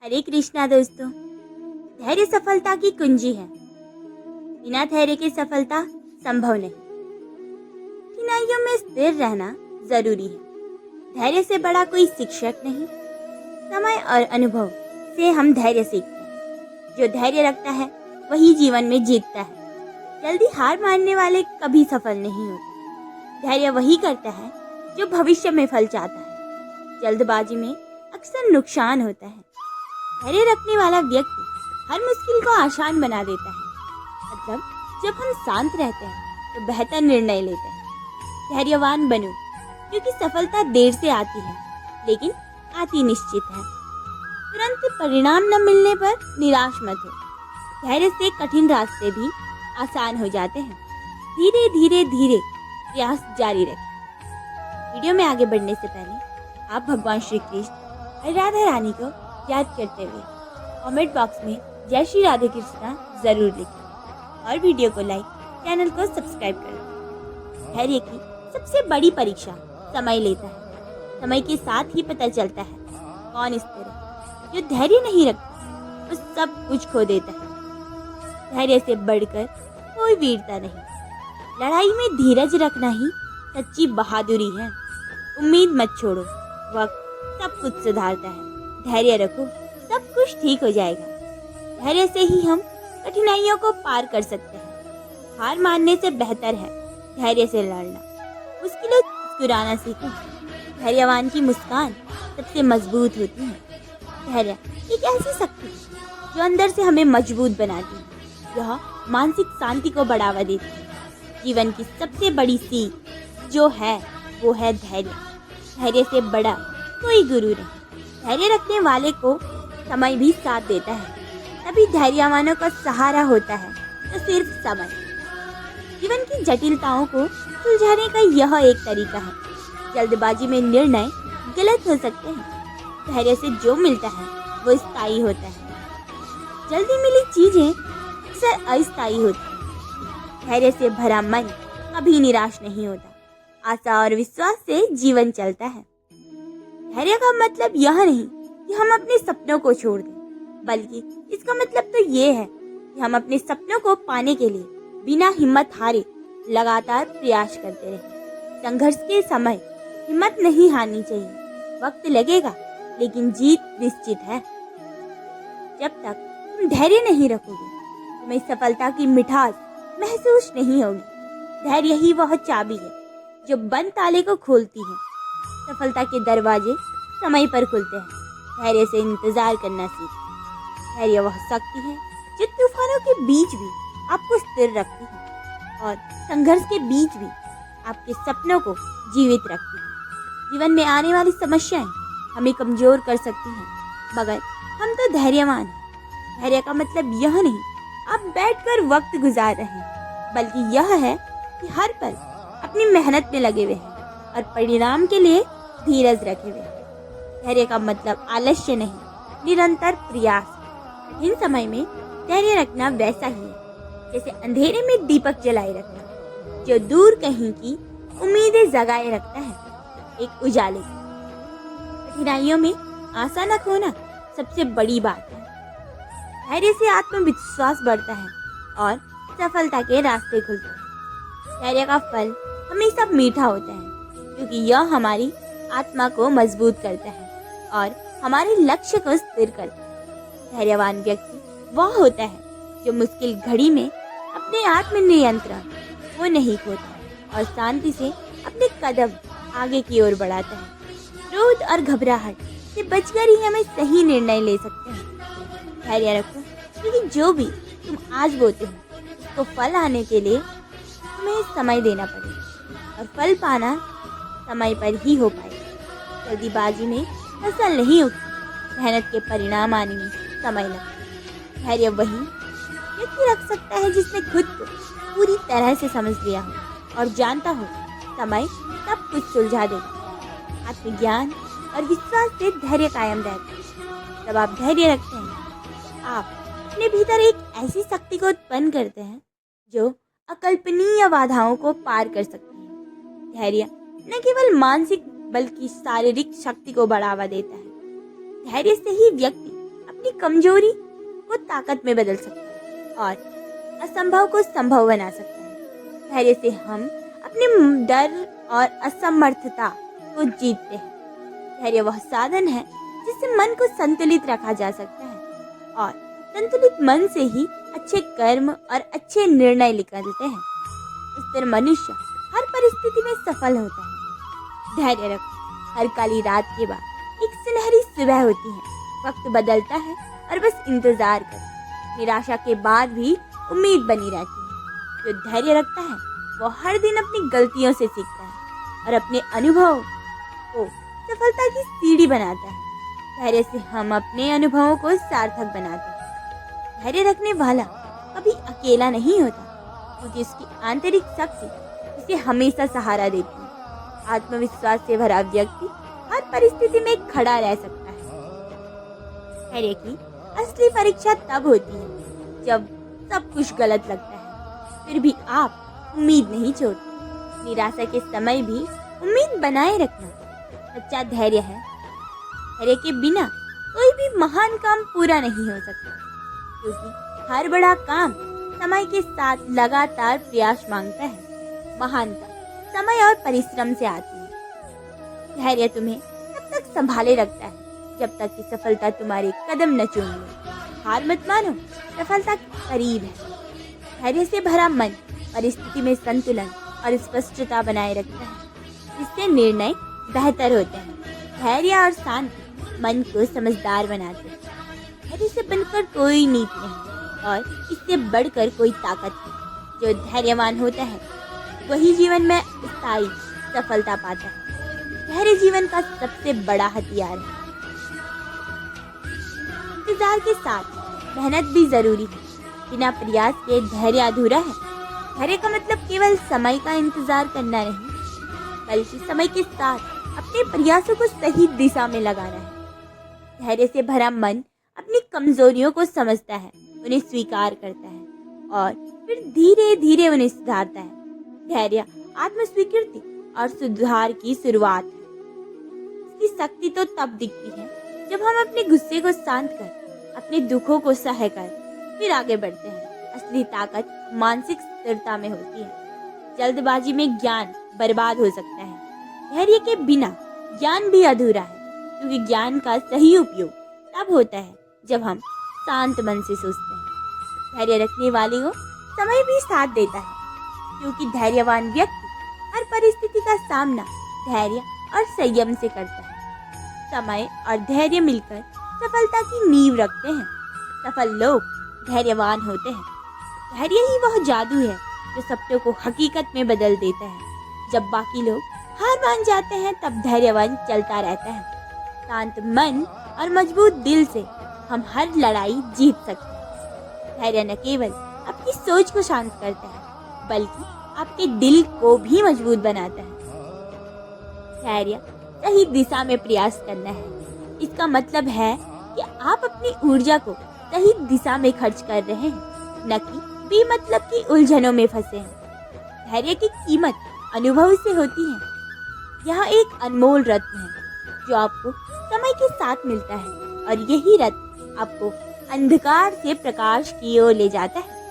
हरे कृष्णा दोस्तों। धैर्य सफलता की कुंजी है। बिना धैर्य के सफलता संभव नहीं। कठिनाइयों में स्थिर रहना जरूरी है। धैर्य से बड़ा कोई शिक्षक नहीं। समय और अनुभव से हम धैर्य सीखते हैं। जो धैर्य रखता है वही जीवन में जीतता है। जल्दी हार मानने वाले कभी सफल नहीं होते। धैर्य वही करता है जो भविष्य में फल चाहता है। जल्दबाजी में अक्सर नुकसान होता है। धैर्य रखने वाला व्यक्ति हर मुश्किल को आसान बना देता है। मतलब जब हम शांत रहते हैं तो बेहतर निर्णय लेते हैं। धैर्यवान बनो, क्योंकि सफलता देर से आती है लेकिन आती निश्चित है। तुरंत परिणाम न मिलने पर निराश मत हो। धैर्य से कठिन रास्ते भी आसान हो जाते हैं। धीरे धीरे धीरे प्रयास जारी रखें। वीडियो में आगे बढ़ने से पहले आप भगवान श्री कृष्ण और राधा रानी को याद करते हुए कमेंट बॉक्स में जय श्री राधे कृष्णा जरूर लिखें और वीडियो को लाइक, चैनल को सब्सक्राइब करें। धैर्य की सबसे बड़ी परीक्षा समय लेता है। समय के साथ ही पता चलता है कौन स्थिर है। जो धैर्य नहीं रखता वो सब कुछ खो देता है। धैर्य से बढ़कर कोई वीरता नहीं। लड़ाई में धीरज रखना ही सच्ची बहादुरी है। उम्मीद मत छोड़ो, वक्त सब कुछ सुधारता है। धैर्य रखो, सब कुछ ठीक हो जाएगा। धैर्य से ही हम कठिनाइयों को पार कर सकते हैं। हार मानने से बेहतर है धैर्य से लड़ना। मुश्किलों से मुस्कुराना सीखो। धैर्यवान की मुस्कान सबसे मजबूत होती है। धैर्य एक ऐसी शक्ति है जो अंदर से हमें मजबूत बनाती है। यह मानसिक शांति को बढ़ावा देती है। जीवन की सबसे बड़ी सीख जो है वो है धैर्य। धैर्य से बड़ा कोई गुरु नहीं। धैर्य रखने वाले को समय भी साथ देता है। तभी धैर्यवानों का सहारा होता है तो सिर्फ समय। जीवन की जटिलताओं को सुलझाने का यह एक तरीका है। जल्दबाजी में निर्णय गलत हो सकते हैं। धैर्य से जो मिलता है वो स्थायी होता है। जल्दी मिली चीजें अक्सर अस्थायी होती है। धैर्य से भरा मन कभी निराश नहीं होता। आशा और विश्वास से जीवन चलता है। धैर्य का मतलब यह नहीं कि हम अपने सपनों को छोड़ दें, बल्कि इसका मतलब तो ये है कि हम अपने सपनों को पाने के लिए बिना हिम्मत हारे लगातार प्रयास करते रहें। संघर्ष के समय हिम्मत नहीं हारनी चाहिए। वक्त लगेगा लेकिन जीत निश्चित है। जब तक तुम धैर्य नहीं रखोगे तुम्हें सफलता की मिठास महसूस नहीं होगी। धैर्य ही वह चाबी है जो बंद ताले को खोलती है। सफलता के दरवाजे समय पर खुलते हैं। धैर्य से इंतजार करना सीखें। धैर्य वह शक्ति है जो तूफानों के बीच भी आपको स्थिर रखती है और संघर्ष के बीच भी आपके सपनों को जीवित रखती है। जीवन में आने वाली समस्याएं हमें कमजोर कर सकती हैं, मगर हम तो धैर्यवान हैं। धैर्य का मतलब यह नहीं आप बैठकर वक्त गुजार रहे हैं, बल्कि यह है कि हर पल अपनी मेहनत में लगे हुए हैं और परिणाम के लिए धीरज रखे हुए। धैर्य का मतलब आलस्य नहीं, निरंतर प्रयास। कठिन समय में धैर्य रखना वैसा ही है जैसे अंधेरे में दीपक जलाए रखना, जो दूर कहीं की उम्मीदें जगाए रखता है एक उजाले की। कठिनाइयों में आशा न खोना सबसे बड़ी बात है। धैर्य से आत्मविश्वास बढ़ता है और सफलता के रास्ते खुलते हैं। धैर्य का फल हमेशा मीठा होता है, क्योंकि यह हमारी आत्मा को मजबूत करता है और हमारे लक्ष्य को स्थिर करता है। धैर्यवान व्यक्ति वह होता है जो मुश्किल घड़ी में अपने आत्म नियंत्रण वो नहीं खोता और शांति से अपने कदम आगे की ओर बढ़ाता है। क्रोध और घबराहट से बचकर ही हमें सही निर्णय ले सकते हैं। धैर्य रखो, क्योंकि जो भी तुम आज बोते हो उसको फल आने के लिए तुम्हें समय देना पड़ेगा और फल पाना समय पर ही हो पाएगा। जल्दीबाजी में फसल नहीं उगती। मेहनत के परिणाम आने में समय लगता है। धैर्य वही व्यक्ति रख सकता है जिसने खुद को पूरी तरह से समझ लिया हो और जानता हो समय सब कुछ सुलझा देगा। आत्मज्ञान और विश्वास से धैर्य कायम रहता है। जब आप धैर्य रखते हैं आप अपने भीतर एक ऐसी शक्ति को उत्पन्न करते हैं जो अकल्पनीय बाधाओं को पार कर सकती है। धैर्य न केवल मानसिक बल्कि शारीरिक शक्ति को बढ़ावा देता है। धैर्य से ही व्यक्ति अपनी कमजोरी को ताकत में बदल सकता है और असंभव को संभव बना सकता है। धैर्य से हम अपने डर और असमर्थता को जीतते हैं। धैर्य वह साधन है जिससे मन को संतुलित रखा जा सकता है और संतुलित मन से ही अच्छे कर्म और अच्छे निर्णय निकलते हैं। इस तरह मनुष्य हर परिस्थिति में सफल होता है। धैर्य रखो, हर काली रात के बाद एक सुनहरी सुबह होती है। वक्त बदलता है और बस इंतजार करो। निराशा के बाद भी उम्मीद बनी रहती है। जो धैर्य रखता है वो हर दिन अपनी गलतियों से सीखता है और अपने अनुभव को सफलता की सीढ़ी बनाता है। धैर्य से हम अपने अनुभवों को सार्थक बनाते हैं। धैर्य रखने वाला कभी अकेला नहीं होता, क्योंकि उसकी आंतरिक शक्ति उसे हमेशा सहारा देती है। आत्मविश्वास से भरा व्यक्ति हर परिस्थिति में खड़ा रह सकता है। धैर्य की असली परीक्षा तब होती है जब सब कुछ गलत लगता है, फिर भी आप उम्मीद नहीं छोड़ते। निराशा के समय भी उम्मीद बनाए रखना सच्चा धैर्य है। धैर्य के बिना कोई भी महान काम पूरा नहीं हो सकता, क्योंकि हर बड़ा काम समय के साथ लगातार प्रयास मांगता है। महानता समय और परिश्रम से आती है। धैर्य तुम्हें तब तक संभाले रखता है जब तक कि सफलता तुम्हारे कदम न चूम ले। हार मत मानो, सफलता करीब है। धैर्य से भरा मन परिस्थिति में संतुलन और स्पष्टता बनाए रखता है, जिससे निर्णय बेहतर होते हैं। धैर्य और शांति मन को समझदार बनाते हैं। धैर्य से बनकर कोई नीति नहीं और इससे बढ़कर कोई ताकत नहीं। जो धैर्यवान होता है वही जीवन में स्थायी सफलता पाता है। धैर्य जीवन का सबसे बड़ा हथियार है। इंतजार के साथ मेहनत भी जरूरी है। बिना प्रयास के धैर्य अधूरा है। धैर्य का मतलब केवल समय का इंतजार करना नहीं, बल्कि समय के साथ अपने प्रयासों को सही दिशा में लगाना है। धैर्य से भरा मन अपनी कमजोरियों को समझता है, उन्हें स्वीकार करता है और फिर धीरे धीरे उन्हें सुधारता है। धैर्य आत्मस्वीकृति और सुधार की शुरुआत है। इसकी शक्ति तो तब दिखती है जब हम अपने गुस्से को शांत कर, अपने दुखों को सह कर फिर आगे बढ़ते हैं। असली ताकत मानसिक स्थिरता में होती है। जल्दबाजी में ज्ञान बर्बाद हो सकता है। धैर्य के बिना ज्ञान भी अधूरा है, क्योंकि ज्ञान का सही उपयोग तब होता है जब हम शांत मन से सोचते हैं। धैर्य रखने वाले को समय भी साथ देता है, क्योंकि धैर्यवान व्यक्ति हर परिस्थिति का सामना धैर्य और संयम से करता है। समय और धैर्य मिलकर सफलता की नींव रखते हैं। सफल लोग धैर्यवान होते हैं। धैर्य ही वह जादू है जो सपनों को हकीकत में बदल देता है। जब बाकी लोग हार मान जाते हैं, तब धैर्यवान चलता रहता है। शांत मन और मजबूत दिल से हम हर लड़ाई जीत सकते हैं। धैर्य न केवल आपकी सोच को शांत करता है, बल्कि आपके दिल को भी मजबूत बनाता है। धैर्य सही दिशा में प्रयास करना है। इसका मतलब है कि आप अपनी ऊर्जा को सही दिशा में खर्च कर रहे हैं, न कि बेमतलब की उलझनों में फंसे हैं। धैर्य की कीमत अनुभव से होती है। यह एक अनमोल रत्न है जो आपको समय के साथ मिलता है, और यही रत्न आपको अंधकार से प्रकाश की ओर ले जाता है।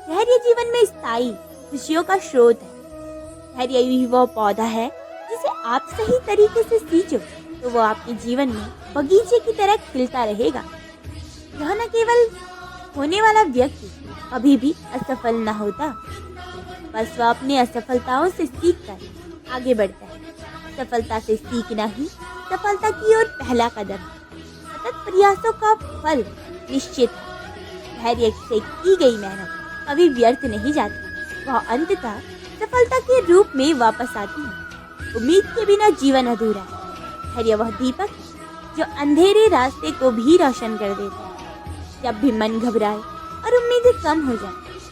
धैर्य जीवन में स्थायी खुशियों का स्रोत है। धैर्य ही वह पौधा है जिसे आप सही तरीके से सींचो तो वह आपके जीवन में बगीचे की तरह खिलता रहेगा। यह न केवल होने वाला व्यक्ति कभी भी असफल न होता, बस वह अपनी असफलताओं से सीखकर आगे बढ़ता है। सफलता से सीखना ही सफलता की ओर पहला कदम है। सतत प्रयासों का फल निश्चित है। धैर्य से की गई मेहनत कभी व्यर्थ नहीं जाती। वह अंततः सफलता के रूप में वापस आती है। उम्मीद के बिना जीवन अधूरा है। धैर्य वह दीपक है जो अंधेरे रास्ते को भी रोशन कर देता है। जब भी मन घबराए और उम्मीदें कम हो जाए,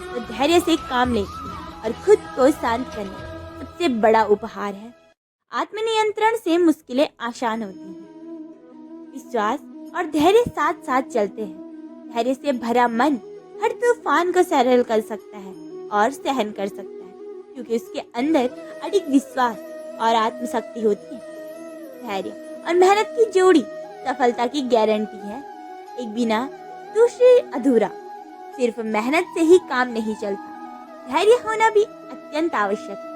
तो धैर्य से काम ले और खुद को शांत करना सबसे बड़ा उपहार है। आत्मनियंत्रण से मुश्किलें आसान होती हैं। विश्वास और धैर्य साथ साथ चलते हैं। धैर्य से भरा मन हर तूफान को सरल कर सकता है और सहन कर सकता है, क्योंकि उसके अंदर अडिग विश्वास और आत्मशक्ति होती है। धैर्य और मेहनत की जोड़ी सफलता की गारंटी है। एक बिना दूसरे अधूरा। सिर्फ मेहनत से ही काम नहीं चलता, धैर्य होना भी अत्यंत आवश्यक है।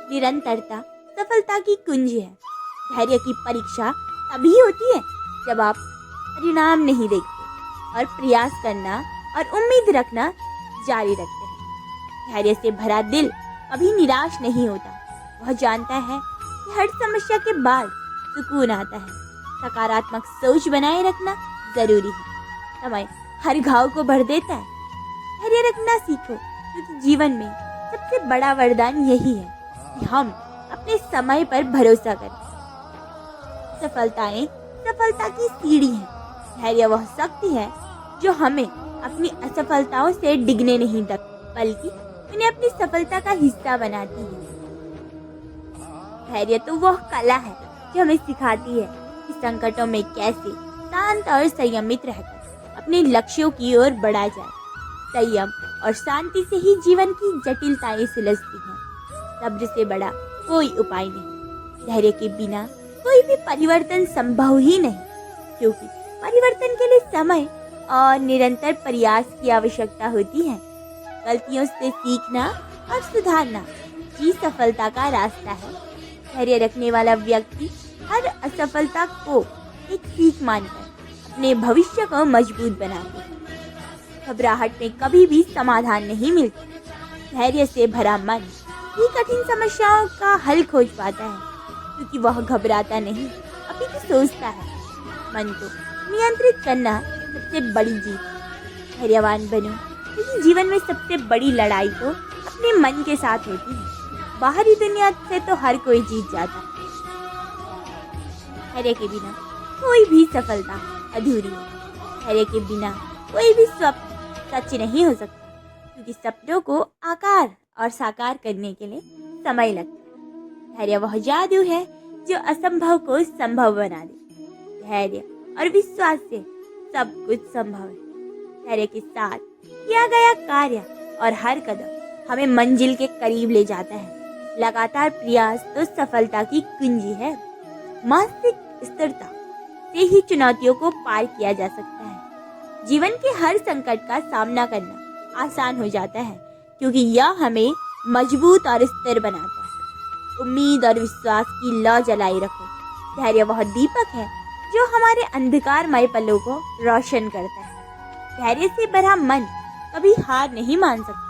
निरंतरता सफलता की कुंजी है। धैर्य की परीक्षा तभी होती है जब आप परिणाम नहीं देखते और प्रयास करना और उम्मीद रखना जारी रखते हैं। धैर्य से भरा दिल कभी निराश नहीं होता। वह जानता है कि हर समस्या के बाद सुकून आता है। सकारात्मक सोच बनाए रखना जरूरी है। समय हर घाव को भर देता है। धैर्य रखना सीखो, क्योंकि जीवन में सबसे बड़ा वरदान यही है कि हम अपने समय पर भरोसा करें। सफलताएं सफलता की सीढ़ी है। धैर्य वह शक्ति है जो हमें अपनी असफलताओं से डिगने नहीं देती, बल्कि उन्हें अपनी सफलता का हिस्सा बनाती है। धैर्य तो वह कला है जो हमें सिखाती है कि संकटों में कैसे शांत और संयमित रहकर अपने लक्ष्यों की ओर बढ़ा जाए। संयम और शांति से ही जीवन की जटिलताएं सुलझती हैं। सब्र से बड़ा कोई उपाय नहीं। धैर्य के बिना कोई भी परिवर्तन संभव ही नहीं, क्योंकि परिवर्तन के लिए समय और निरंतर प्रयास की आवश्यकता होती है। गलतियों से सीखना और सुधारना ही सफलता का रास्ता है। धैर्य रखने वाला व्यक्ति हर असफलता को एक सीख मानकर अपने भविष्य को मजबूत बनाते हैं। घबराहट में कभी भी समाधान नहीं मिलता। धैर्य से भरा मन ही कठिन समस्याओं का हल खोज पाता है, क्योंकि वह घबराता नहीं, अपितु सोचता है। मन को नियंत्रित करना सबसे बड़ी जीत है। धैर्यवान बनो, क्योंकि जीवन में सबसे बड़ी लड़ाई तो अपने मन के साथ होती है। बाहरी दुनिया से तो हर कोई जीत जाता है। धैर्य के बिना कोई भी सफलता अधूरी है। धैर्य के बिना कोई भी स्वप्न सच नहीं हो सकता, क्योंकि सपनों को आकार और साकार करने के लिए समय लगता है। धैर्य वह जादू है जो असंभव को संभव बना दे। धैर्य और विश्वास से सब कुछ संभव है। धैर्य के साथ किया गया कार्य और हर कदम हमें मंजिल के करीब ले जाता है। लगातार प्रयास तो सफलता की कुंजी है। मानसिक स्थिरता से ही चुनौतियों को पार किया जा सकता है। जीवन के हर संकट का सामना करना आसान हो जाता है, क्योंकि यह हमें मजबूत और स्थिर बनाता है। उम्मीद और विश्वास की लौ जलाई रखो। धैर्य वह दीपक है जो हमारे अंधकारमय पलों को रोशन करता है। धैर्य से भरा मन कभी हार नहीं मान सकता।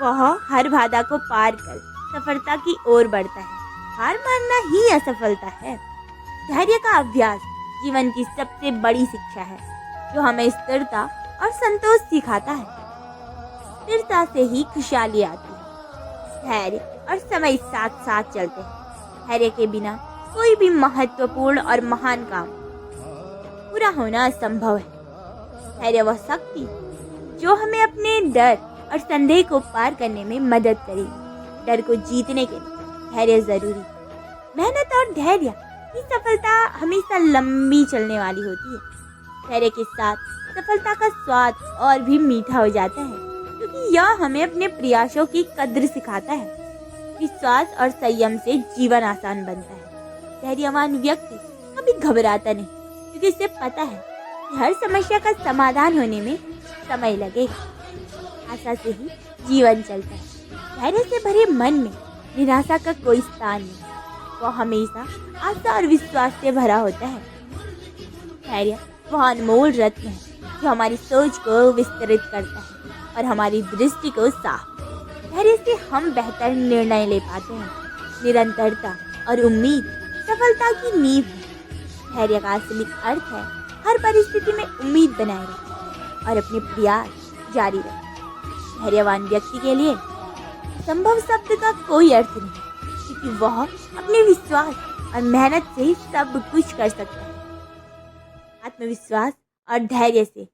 वह हर बाधा को पार कर सफलता की ओर बढ़ता है। हार मानना ही असफलता है। धैर्य का अभ्यास जीवन की सबसे बड़ी शिक्षा है, जो हमें स्थिरता और संतोष सिखाता है। स्थिरता से ही खुशहाली आती है। धैर्य और समय साथ साथ चलते हैं। धैर्य के बिना कोई भी महत्वपूर्ण और महान काम पूरा होना असंभव है। धैर्य वह शक्ति जो हमें अपने डर और संदेह को पार करने में मदद करेगी। डर को जीतने के लिए धैर्य जरूरी। मेहनत और धैर्य की सफलता हमेशा लंबी चलने वाली होती है। धैर्य के साथ सफलता का स्वाद और भी मीठा हो जाता है, क्योंकि यह हमें अपने प्रयासों की कद्र सिखाता है। विश्वास और संयम से जीवन आसान बनता है। धैर्यवान व्यक्ति कभी घबराता नहीं, क्योंकि उसे पता है कि हर समस्या का समाधान होने में समय लगेगा। आशा से ही जीवन चलता है। धैर्य से भरे मन में निराशा का कोई स्थान नहीं। वह हमेशा आशा और विश्वास से भरा होता है। धैर्य वह अनमोल रत्न है जो हमारी सोच को विस्तृत करता है और हमारी दृष्टि को साफ। धैर्य से हम बेहतर निर्णय ले पाते हैं। निरंतरता और उम्मीद सफलता की नींव है। धैर्य का असली अर्थ है हर परिस्थिति में उम्मीद बनाए रखें और अपने प्रयास जारी रखें। धैर्यवान व्यक्ति के लिए संभव शब्द का कोई अर्थ नहीं, क्योंकि वह अपने विश्वास और मेहनत से ही सब कुछ कर सकता है। आत्मविश्वास और धैर्य से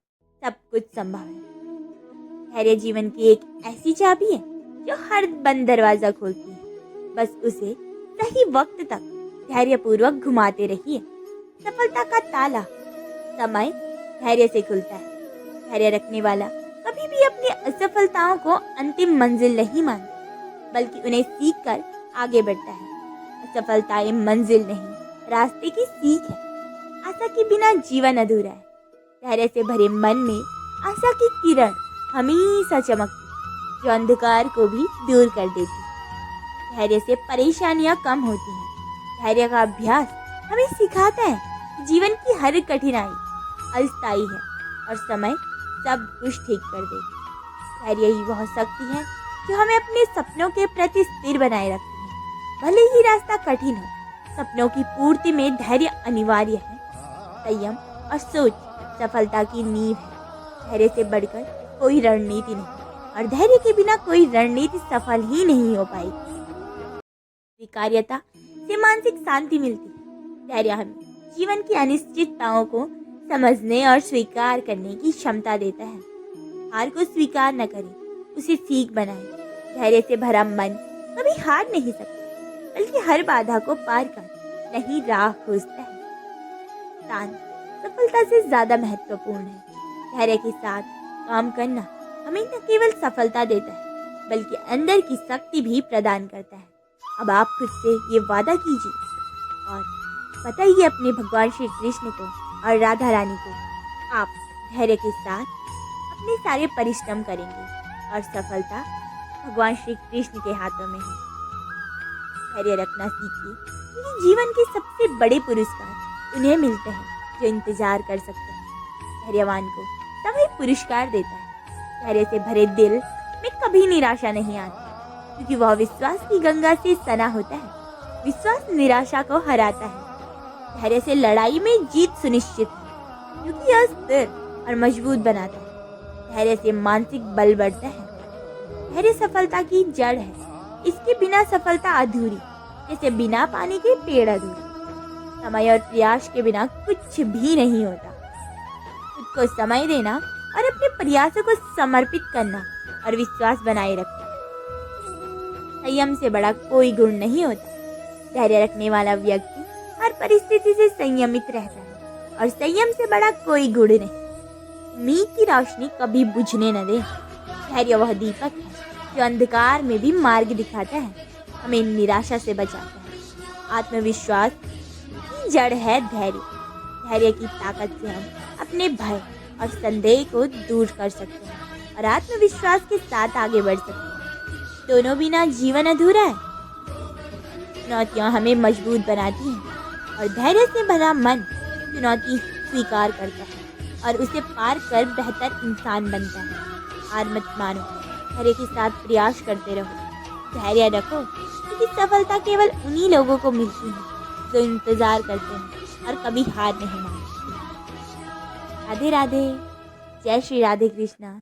सब कुछ संभव है। धैर्य जीवन की एक ऐसी चाबी है जो हर बंद दरवाजा खोलती है। बस उसे सही वक्त तक धैर्यपूर्वक घुमाते रहिए। सफलता का ताला समय धैर्य से खुलता है। धैर्य रखने वाला कभी भी अपनी असफलताओं को अंतिम मंजिल नहीं मानता, बल्कि उन्हें सीख कर आगे बढ़ता है। असफलताएं मंजिल नहीं, रास्ते की सीख है। आशा के बिना जीवन अधूरा है। धैर्य से भरे मन में आशा की किरण हमेशा चमकती, जो अंधकार को भी दूर कर देती। धैर्य से परेशानियां कम होती हैं। धैर्य का अभ्यास हमें सिखाता है कि जीवन की हर कठिनाई अस्थायी है और समय सब कुछ ठीक कर देगा। धैर्य ही वह शक्ति है जो हमें अपने सपनों के प्रति स्थिर बनाए रखती है। भले ही रास्ता कठिन हो, सपनों की पूर्ति में धैर्य अनिवार्य है। संयम और सोच सफलता की नींव है। धैर्य से बढ़कर कोई रणनीति नहीं और धैर्य के बिना कोई रणनीति सफल ही नहीं हो पाएगी। स्वीकार्यता से मानसिक शांति मिलती है। धैर्य हमें जीवन की अनिश्चितताओं को समझने और स्वीकार करने की क्षमता देता है। हार को स्वीकार न करें, उसे सीख बनाएं। धैर्य से भरा मन कभी हार नहीं सकता, बल्कि हर बाधा को पार कर नई राह खोजता है। शांति सफलता से ज्यादा महत्वपूर्ण है। धैर्य के साथ काम करना हमें न केवल सफलता देता है, बल्कि अंदर की शक्ति भी प्रदान करता है। अब आप खुद से ये वादा कीजिए और बताइए अपने भगवान श्री कृष्ण को और राधा रानी को, आप धैर्य के साथ अपने सारे परिश्रम करेंगे और सफलता भगवान श्री कृष्ण के हाथों में है। धैर्य रखना सीखिए, क्योंकि जीवन के सबसे बड़े पुरस्कार उन्हें मिलते हैं जो इंतजार कर सकते हैं। धैर्यवान को समय पुरस्कार देता है। धैर्य से भरे दिल में कभी निराशा नहीं आती, क्योंकि वह विश्वास की गंगा से सना होता है। विश्वास निराशा को हराता है। धैर्य से लड़ाई में जीत सुनिश्चित है, क्योंकि यह स्थिर और मजबूत बनाता है। धैर्य से मानसिक बल बढ़ता है। धैर्य सफलता की जड़ है। इसके बिना सफलता अधूरी, जैसे बिना पानी के पेड़ अधूरे। समय और प्रयास के बिना कुछ भी नहीं होता। खुद को समय देना और अपने प्रयासों को समर्पित करना और विश्वास बनाए रखना। संयम से बड़ा कोई गुण नहीं होता। धैर्य रखने वाला व्यक्ति हर परिस्थिति से संयमित रहता है और संयम से बड़ा कोई गुण नहीं। उम्मीद की रोशनी कभी बुझने न दे। धैर्य वह दीपक है जो अंधकार में भी मार्ग दिखाता है, हमें निराशा से बचाता है। आत्मविश्वास की जड़ है धैर्य। धैर्य की ताकत से हम अपने भय और संदेह को दूर कर सकते हैं और आत्मविश्वास के साथ आगे बढ़ सकते हैं। दोनों बिना जीवन अधूरा है। चुनौतियां हमें मजबूत बनाती हैं और धैर्य से भरा मन चुनौती स्वीकार करता है और उसे पार कर बेहतर इंसान बनता है। हार मत मानो, धैर्य के साथ प्रयास करते रहो। धैर्य रखो, क्योंकि सफलता केवल उन्हीं लोगों को मिलती है जो इंतजार करते हैं और कभी हार नहीं मानते। राधे राधे। जय श्री राधे कृष्णा।